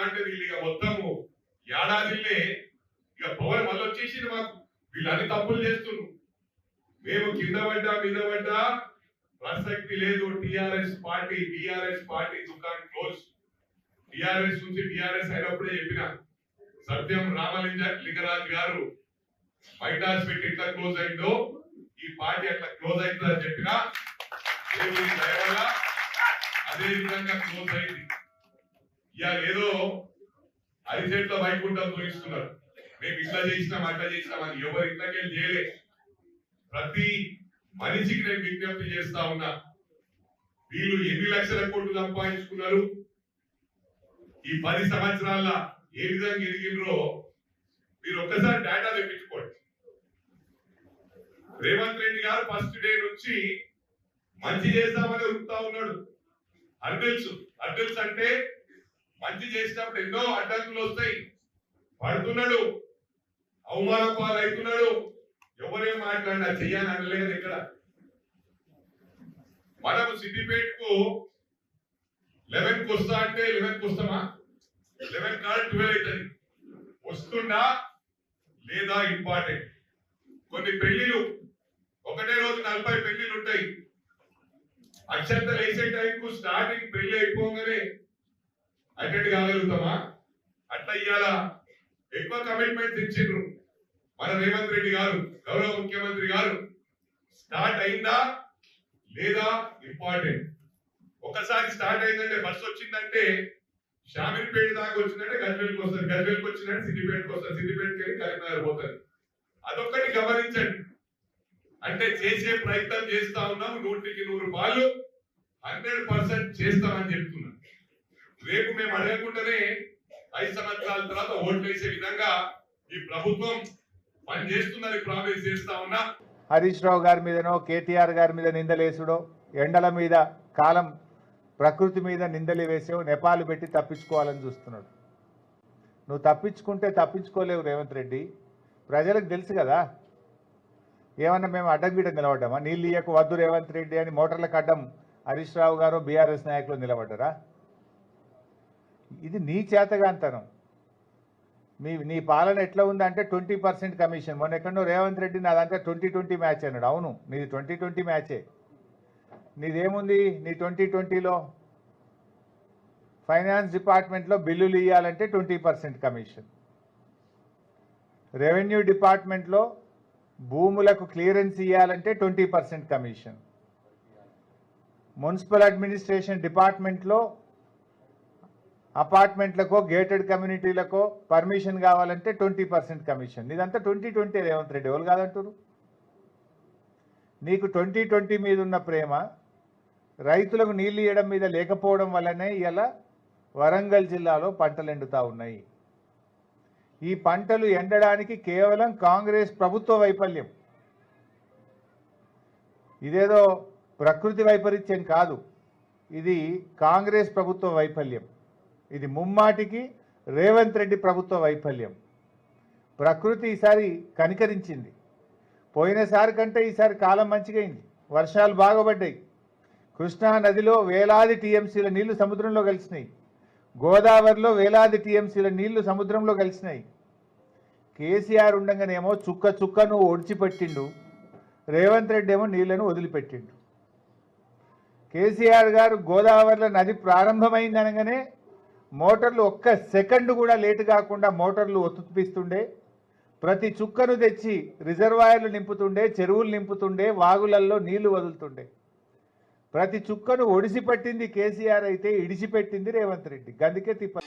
అంటే వీళ్ళు ఇక మొత్తము ఏడాదిల్లే ఇక పవన్ మళ్ళీ వచ్చేసింది మాకు. వీళ్ళు అన్ని తప్పులు చేస్తున్నారు. మేము కింద పడ్డా మీద పడ్డా ప్రసక్తి లేదు. టిఆర్ఎస్ పార్టీ దుకాణం క్లోజ్. టిఆర్ఎస్ నుంచి టిఆర్ఎస్ అయినప్పుడే చెప్పిన సత్యం రామలింగరాజు గారు వైట్ హౌస్ పెట్టి ఎట్లా క్లోజ్ అయిందో ఈ పార్టీ అట్లా క్లోజ్ అవుతుందని చెప్పిన అదే విధంగా క్లోజ్ అయింది. ఇవాళ ఏదో అరిచేట్లో వైకుంఠం చూపిస్తున్నారు. మేము ఇట్లా చేసినాం అట్లా చేసినామని ఎవరు ఇట్లకెళ్ళి చేయలే. ప్రతి మనిషికి నేను విజ్ఞప్తి చేస్తా ఉన్నా, వీళ్ళు ఎన్ని లక్షల కోట్లు సంపాదించుకున్నారు, ఈ 10 సంవత్సరాల ఏ విధంగా ఎదిగినరో మీరు ఒక్కసారి డేటా తెప్పించుకోండి. రేవంత్ రెడ్డి గారు ఫస్ట్ డే నుంచి మంచి చేస్తామని ఉరుకుతా ఉన్నాడు. అడ్డల్స్ అంటే మంచి చేసినప్పుడు ఎన్నో అడ్డంకులు వస్తాయి, పడుతున్నాడు, అవమాన పాలు అవుతున్నాడు. ఎవరేం మాట్లాడినా చెయ్యాలని అనలేదు. ఇక్కడ మనము సిద్దిపేటకు 11కు వస్తా అంటే 11కు వస్తామా? 11 కాదు 12 అవుతుంది. వస్తుందా లేదా ఇంపార్టెంట్. కొన్ని పెళ్లిలు ఒకటే రోజు 40 పెళ్లిలు ఉంటాయి. అక్షంతలు వేసే టైంకు స్టార్టింగ్ పెళ్లి అయిపోగానే అటెండ్ కాగలుగుతామా? అట్లా ఇవాళ ఎక్కువ కమిట్మెంట్ ఇచ్చిండ్రు మన రేవంత్ రెడ్డి గారు, గౌరవ ముఖ్యమంత్రి గారు. స్టార్ట్ అయిందా లేదా ఇంపార్టెంట్. ఒకసారి స్టార్ట్ అయిందంటే బస్సు వచ్చిందంటే షామీర్పేట దాకా వచ్చిందంటే గజ్వేల్కి వస్తుంది, గజ్వేల్కి వచ్చిందంటే సిద్దిపేటకి వస్తుంది, సిద్దిపేటకి వెళ్ళి కరీంనగర్ పోతుంది. అదొక్కటి గమనించండి. అంటే చేసే ప్రయత్నం చేస్తా ఉన్నాము. 100కి 100 పాలు 100% చేస్తామని చెప్తున్నాం. రేపు మేము అడగకుండానే 5 సంవత్సరాల తర్వాత ఓట్లు వేసే విధంగా ఈ ప్రభుత్వం పనిచేస్తుందని ప్రామిస్ చేస్తా ఉన్నా. హరీష్ రావు గారి మీదనో కేటీఆర్ గారి మీద నిందలేసుడో, ఎండల మీద కాలం ప్రకృతి మీద నిందలు వేసేవో నెపాలు పెట్టి తప్పించుకోవాలని చూస్తున్నాడు. నువ్వు తప్పించుకుంటే తప్పించుకోలేవు రేవంత్ రెడ్డి. ప్రజలకు తెలుసు కదా. ఏమన్నా మేము అడ్డంబీడం నిలబడ్డామా? నీళ్ళు ఇయ్యకు వద్దు రేవంత్ రెడ్డి అని మోటార్లకు అడ్డం హరీష్ రావు గారు బీఆర్ఎస్ నాయకులు నిలబడ్డారా? ఇది నీ చేతగాంతనం. నీ పాలన ఎట్లా ఉందంటే 20% కమిషన్. మొన్న ఎక్కడో రేవంత్ రెడ్డి నాదంటే 2020 మ్యాచ్ అన్నాడు. అవును, నీది 2020 మ్యాచే. నీదేముంది? నీ 2020లో ఫైనాన్స్ డిపార్ట్మెంట్లో బిల్లులు ఇవ్వాలంటే 20% కమిషన్, రెవెన్యూ డిపార్ట్మెంట్లో భూములకు క్లియరెన్స్ ఇవ్వాలంటే 20% కమిషన్, మున్సిపల్ అడ్మినిస్ట్రేషన్ డిపార్ట్మెంట్లో అపార్ట్మెంట్లకో గేటెడ్ కమ్యూనిటీలకో పర్మిషన్ కావాలంటే 20% కమిషన్. ఇదంతా 2020 రేవంత్ రెడ్డి. ఎవరు కాదంటారు? నీకు 2020 మీద ఉన్న ప్రేమ రైతులకు నీళ్లు ఇవ్వడం మీద లేకపోవడం వల్లనే ఇలా వరంగల్ జిల్లాలో పంటలు ఎండుతూ ఉన్నాయి. ఈ పంటలు ఎండడానికి కేవలం కాంగ్రెస్ ప్రభుత్వ వైఫల్యం. ఇదేదో ప్రకృతి వైపరీత్యం కాదు, ఇది కాంగ్రెస్ ప్రభుత్వ వైఫల్యం. ఇది ముమ్మాటికి రేవంత్ రెడ్డి ప్రభుత్వ వైఫల్యం. ప్రకృతి ఈసారి కనికరించింది. పోయినసారి కంటే ఈసారి కాలం మంచిగైంది. వర్షాలు బాగుపడ్డాయి. కృష్ణా నదిలో వేలాది టీఎంసీల నీళ్లు సముద్రంలో కలిసినాయి. గోదావరిలో వేలాది టీఎంసీల నీళ్లు సముద్రంలో కలిసినాయి. కేసీఆర్ ఉండగానేమో చుక్క చుక్కను ఒడిచిపెట్టిండు, రేవంత్ రెడ్డి ఏమో నీళ్లను వదిలిపెట్టిండు. కేసీఆర్ గారు గోదావరిలో నది ప్రారంభమైంది అనగానే మోటార్లు ఒక్క సెకండ్ కూడా లేటు కాకుండా మోటార్లు ఒత్తిపిస్తుండే, ప్రతి చుక్కను తెచ్చి రిజర్వాయర్లు నింపుతుండే, చెరువులు నింపుతుండే, వాగులల్లో నీళ్లు వదులుతుండే. ప్రతి చుక్కను ఒడిసిపట్టింది కేసీఆర్ అయితే ఇడిచిపెట్టింది రేవంత్ రెడ్డి. గందుకే తిప్ప